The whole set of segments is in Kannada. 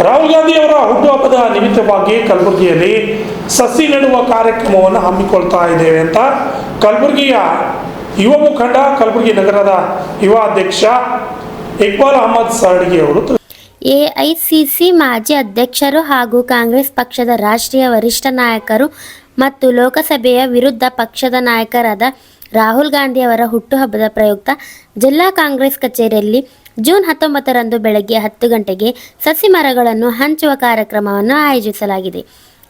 ರಾಹುಲ್ ಗಾಂಧಿ ಅವರ ಹುಟ್ಟುಹಬ್ಬದ ನಿಮಿತ್ತವಾಗಿ ಕಲಬುರಗಿಯಲ್ಲಿ ಸಸಿ ನೆಡುವ ಕಾರ್ಯಕ್ರಮವನ್ನು ಹಮ್ಮಿಕೊಳ್ತಾ ಇದ್ದೇವೆ ಅಂತ ಕಲಬುರಗಿಯ ಯುವ ಮುಖಂಡ, ಕಲಬುರಗಿ ನಗರದ ಯುವ ಅಧ್ಯಕ್ಷ ಇಕ್ಬಾಲ್ ಅಹಮದ್ ಸಾರ್ಡಿಗಿ ಅವರು ಎಐಸಿಸಿ ಮಾಜಿ ಅಧ್ಯಕ್ಷರು ಹಾಗೂ ಕಾಂಗ್ರೆಸ್ ಪಕ್ಷದ ರಾಷ್ಟ್ರೀಯ ವರಿಷ್ಠ ನಾಯಕರು ಮತ್ತು ಲೋಕಸಭೆಯ ವಿರುದ್ಧ ಪಕ್ಷದ ನಾಯಕರಾದ ರಾಹುಲ್ ಗಾಂಧಿ ಅವರ ಹುಟ್ಟುಹಬ್ಬದ ಪ್ರಯುಕ್ತ ಜಿಲ್ಲಾ ಕಾಂಗ್ರೆಸ್ ಕಚೇರಿಯಲ್ಲಿ ಜೂನ್ 19ರಂದು ಬೆಳಗ್ಗೆ 10 ಗಂಟೆಗೆ ಸಸಿ ಮರಗಳನ್ನು ಹಂಚುವ ಕಾರ್ಯಕ್ರಮವನ್ನು ಆಯೋಜಿಸಲಾಗಿದೆ.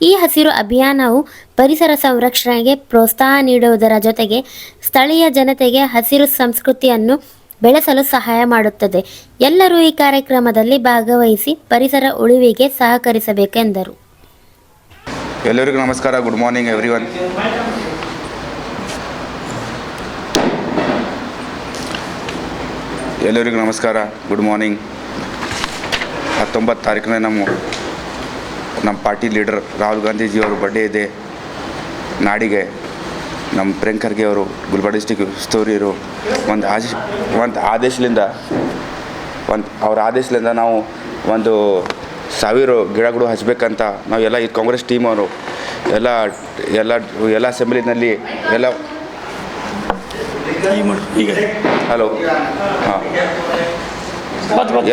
ಈ ಹಸಿರು ಅಭಿಯಾನವು ಪರಿಸರ ಸಂರಕ್ಷಣೆಗೆ ಪ್ರೋತ್ಸಾಹ ನೀಡುವುದರ ಜೊತೆಗೆ ಸ್ಥಳೀಯ ಜನತೆಗೆ ಹಸಿರು ಸಂಸ್ಕೃತಿಯನ್ನು ಬೆಳೆಸಲು ಸಹಾಯ ಮಾಡುತ್ತದೆ. ಎಲ್ಲರೂ ಈ ಕಾರ್ಯಕ್ರಮದಲ್ಲಿ ಭಾಗವಹಿಸಿ ಪರಿಸರ ಉಳಿವಿಗೆ ಸಹಕರಿಸಬೇಕೆಂದರು. ಎಲ್ಲರಿಗೂ ನಮಸ್ಕಾರ. Good morning everyone. ಎಲ್ಲರಿಗೂ ನಮಸ್ಕಾರ, ಗುಡ್ ಮಾರ್ನಿಂಗ್. 19 ತಾರೀಕಿನ ನಮ್ಮ ಪಾರ್ಟಿ ಲೀಡರ್ ರಾಹುಲ್ ಗಾಂಧೀಜಿಯವರು ಬರ್ಡೇ ಇದೆ. ನಾಡಿಗೆ ನಮ್ಮ ಪ್ರಿಯಾಂಕ್ ಖರ್ಗೆ ಅವರು ಗುಲ್ಬರ್ಗ ಡಿಸ್ಟಿಕ್ ಉಸ್ತುವಾರಿಯರು ಒಂದು ಆದೇಶದಿಂದ ನಾವು 1000 ಗಿಡಗಳು ಹಚ್ಚಬೇಕಂತ ನಾವು ಎಲ್ಲ ಈ ಕಾಂಗ್ರೆಸ್ ಟೀಮ್ ಅವರು ಎಲ್ಲ ಅಸೆಂಬ್ಲಿನಲ್ಲಿ ಹಲೋ ಹಾಂ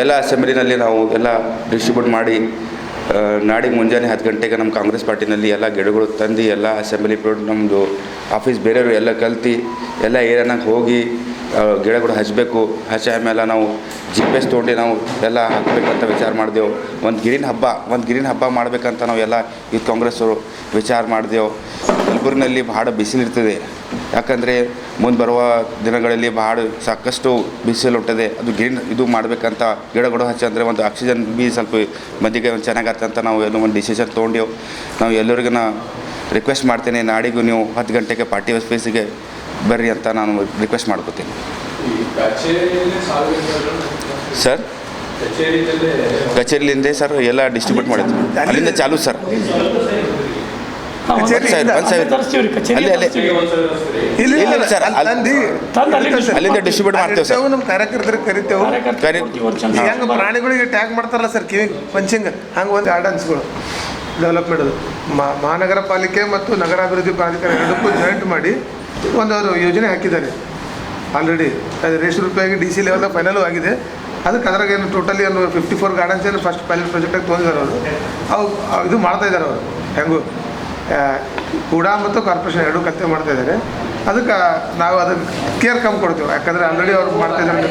ಎಲ್ಲ ಅಸೆಂಬ್ಲಿನಲ್ಲಿ ನಾವು ಎಲ್ಲ ಡಿಸ್ಟ್ರಿಬ್ಯೂಟ್ ಮಾಡಿ ನಾಡಿಗೆ ಮುಂಜಾನೆ 10 ಗಂಟೆಗೆ ನಮ್ಮ ಕಾಂಗ್ರೆಸ್ ಪಾರ್ಟಿನಲ್ಲಿ ಎಲ್ಲ ಗಿಡಗಳು ತಂದು ಎಲ್ಲ ಅಸೆಂಬ್ಲಿ ನಮ್ಮದು ಆಫೀಸ್ ಬೇರೆಯವರು ಎಲ್ಲ ಕಲ್ತು ಎಲ್ಲ ಏರಿಯಾನಾಗ ಹೋಗಿ ಗಿಡಗಳು ಹಚ್ಚಬೇಕು. ಆಮೇಲೆ ನಾವು GPS ತೊಗೊಂಡು ನಾವು ಎಲ್ಲ ಹಾಕಬೇಕಂತ ವಿಚಾರ ಮಾಡಿದೆವು. ಒಂದು ಗ್ರೀನ್ ಹಬ್ಬ ಮಾಡಬೇಕಂತ ನಾವು ಎಲ್ಲ ಯೂತ್ ಕಾಂಗ್ರೆಸ್ಸವರು ವಿಚಾರ ಮಾಡಿದೆವು. ಕಲಬುರಗಿನಲ್ಲಿ ಭಾಳ ಬಿಸಿಲಿರ್ತದೆ, ಯಾಕಂದರೆ ಮುಂದೆ ಬರುವ ದಿನಗಳಲ್ಲಿ ಸಾಕಷ್ಟು ಬಿಸಿಲು ಉಂಟದೆ. ಅದು ಇದು ಮಾಡಬೇಕಂತ ಗಿಡಗಳು ಹಚ್ಚಂದರೆ ಒಂದು ಆಕ್ಸಿಜನ್ ಬಿ ಸ್ವಲ್ಪ ಮಂದಿಗೆ ಒಂದು ಚೆನ್ನಾಗತ್ತಂತ ನಾವು ಒಂದು ಡಿಸಿಷನ್ ತೊಗೊಂಡೆವು. ನಾವು ಎಲ್ಲರಿಗೂ ರಿಕ್ವೆಸ್ಟ್ ಮಾಡ್ತೇನೆ, ನಾಡಿಗೂ ನೀವು 10 ಗಂಟೆಗೆ ಪಾರ್ಟಿ ಆಫೀಸಿಗೆ ಬರ್ರಿ ಅಂತ ನಾನು ರಿಕ್ವೆಸ್ಟ್ ಮಾಡ್ಕೋತೀನಿ. ಸರ್ ಕಚೇರಿಲಿಂದ ಸರ್ ಎಲ್ಲ ಡಿಸ್ಟ್ರಿಬ್ಯೂಟ್ ಮಾಡಿದ್ವಿ, ಅಲ್ಲಿಂದ ಚಾಲು ಸರ್. ಇಲ್ಲ ಸರ್, ಅಲ್ಲಿಂದ ಡಿಸ್ಟ್ರಿಬ್ಯೂಟ್ ಮಾಡ್ತೇವೆ ಸರ್. ನಮ್ಮ ಕಾರ್ಯಕರ್ತರಿಗೆ ಕರಿತೇವೆ. ಹೆಂಗೆ ಪ್ರಾಣಿಗಳಿಗೆ ಟ್ಯಾಗ್ ಮಾಡ್ತಾರಲ್ಲ ಸರ್, ಕಿವಿ ಪಂಚಿಂಗ್, ಹಂಗೆ ಒಂದು ಗಾರ್ಡನ್ಸ್ಗಳು ಡೆವಲಪ್ ಮಾಡೋದು. ಮಹಾನಗರ ಪಾಲಿಕೆ ಮತ್ತು ನಗರಾಭಿವೃದ್ಧಿ ಪ್ರಾಧಿಕಾರ ಎರಡಕ್ಕೂ ಜಾಯಿಂಟ್ ಮಾಡಿ ಒಂದು ಯೋಜನೆ ಹಾಕಿದ್ದಾರೆ ಆಲ್ರೆಡಿ. ಅದು ₹1,00,000 DC ಲೆವೆಲ್ದಾಗ ಫೈನಲು ಆಗಿದೆ. ಅದಕ್ಕೆ ಅದ್ರಾಗ ಏನು ಟೋಟಲಿ ಒಂದು 54 ಗಾರ್ಡನ್ಸ್ ಏನು ಫಸ್ಟ್ ಪೈಲಟ್ ಪ್ರಾಜೆಕ್ಟಾಗಿ ತೊಗೊಂಡಿದ್ದಾರೆ ಅವರು. ಅವು ಇದು ಮಾಡ್ತಾಯಿದ್ದಾರೆ ಅವರು, ಹೆಂಗೂ ಕೂಡ ಮತ್ತು ಕಾರ್ಪೊರೇಷನ್ ಎರಡೂ ಕಲ್ತೆ ಮಾಡ್ತಾಯಿದ್ದಾರೆ. ಅದಕ್ಕೆ ನಾವು ಅದಕ್ಕೆ ಕೇರ್ ಕಮ್ಮಿ ಕೊಡ್ತೇವೆ, ಯಾಕಂದರೆ ಆಲ್ರೆಡಿ ಅವ್ರು ಮಾಡ್ತಾಯಿದ್ದಾರೆ.